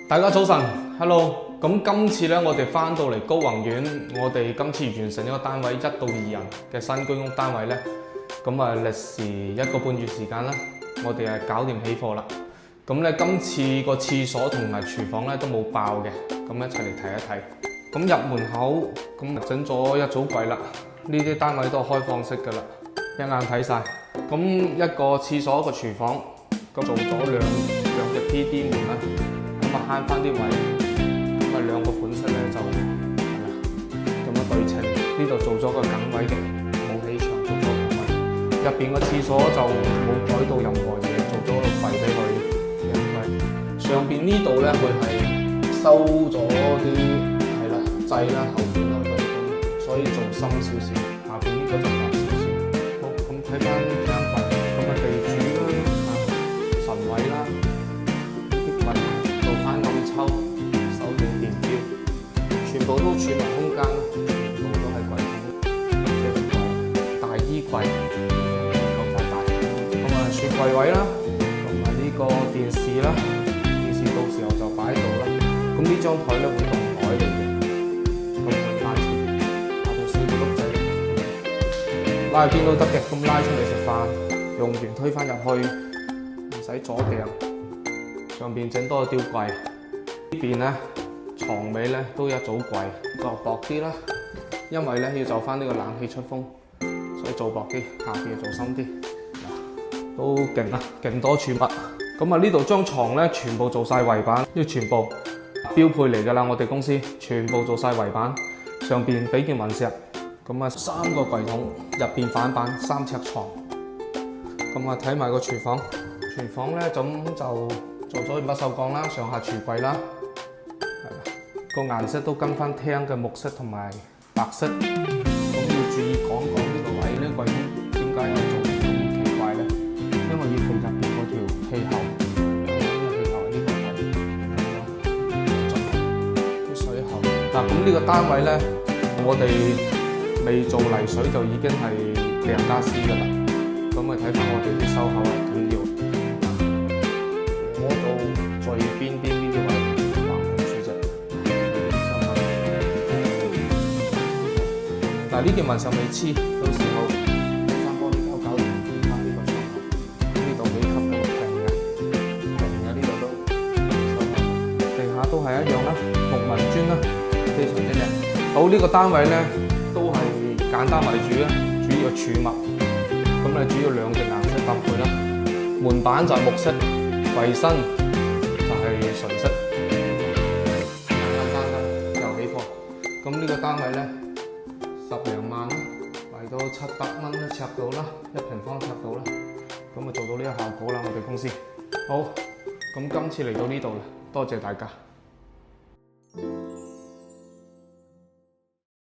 大家早晨 ，Hello。咁今次咧，我哋翻到嚟高宏苑，我哋今次完成一個單位1到2人嘅新居屋單位咧，咁啊歷時1個半月時間啦，我哋係搞掂起貨啦。咁咧今次個廁所同埋廚房咧都冇爆嘅，咁一齊嚟睇一睇。咁入門口咁整咗一組櫃啦，呢啲單位都係開放式噶啦，一眼睇晒。咁一個廁所一個廚房，咁做咗兩隻 PD 門啦，咁啊慳翻啲位。咁啊兩個款式咧就咁樣對稱，呢度做咗個梗位嘅，冇起牆，做咗梗位。入邊個廁所就冇改到任何嘢，做咗個櫃俾佢嘅櫃。上邊呢度咧佢係收咗啲係啦掣啦後邊啦佢，所以做深少少。下邊呢個就薄少少。好，咁睇翻間櫃，咁啊地主啦、神位啦，呢啲櫃做翻暗抽。電表全部都儲物空間，全部都係櫃桶，大衣櫃夠曬大，咁啊雪櫃位啦，同埋呢個電視啦，電視到時候就擺喺度啦。咁呢張台咧會動台嚟嘅，咁佢拉出嚟，下邊小碌仔拉去邊都得嘅，咁拉出嚟食飯，用完推翻入去，唔使左掟。上邊整多個吊櫃，呢邊咧。床尾咧都有一組櫃，個薄啲啦，因為咧要就翻呢個冷氣出風，所以做薄啲，下邊要做深啲，都勁啊，勁多儲物。咁啊呢度張床咧全部做晒圍板，要全部標配嚟㗎啦，我哋公司全部做晒圍板，上邊俾件雲石，咁啊3個櫃桶，入邊反板3尺床。咁啊睇埋個廚房，廚房咧咁就做咗不鏽鋼啦，上下櫥櫃啦。個顏色都跟翻廳嘅木色同埋白色，咁要注意講呢個位呢櫃桶點解有做咁奇怪咧？因為要配入邊嗰條氣喉，呢個氣喉係呢個位咁樣，啲水喉。嗱咁呢個單位咧，我哋未做泥水就已經係訂家私㗎啦。咁啊睇翻我哋啲收口係緊要，嗰度最邊啲呢啲位。嗱呢件雲石未黐，到時候翻玻璃膠搞掂，翻呢個窗口，呢度幾級都平嘅呢度都，地下都係一樣啦，木紋磚啦，非常之靚。好呢個單位咧都係簡單為主啦，主要儲物，咁咧主要2隻顏色搭配啦，門板就係木色，櫃身就係純色，簡單啦，又起貨。咁呢個單位咧。10零萬啦，嚟到700蚊一尺度啦，1平方尺度啦，咁啊做到呢個效果啦，我哋公司。好，咁今次嚟到呢度啦，多謝大家。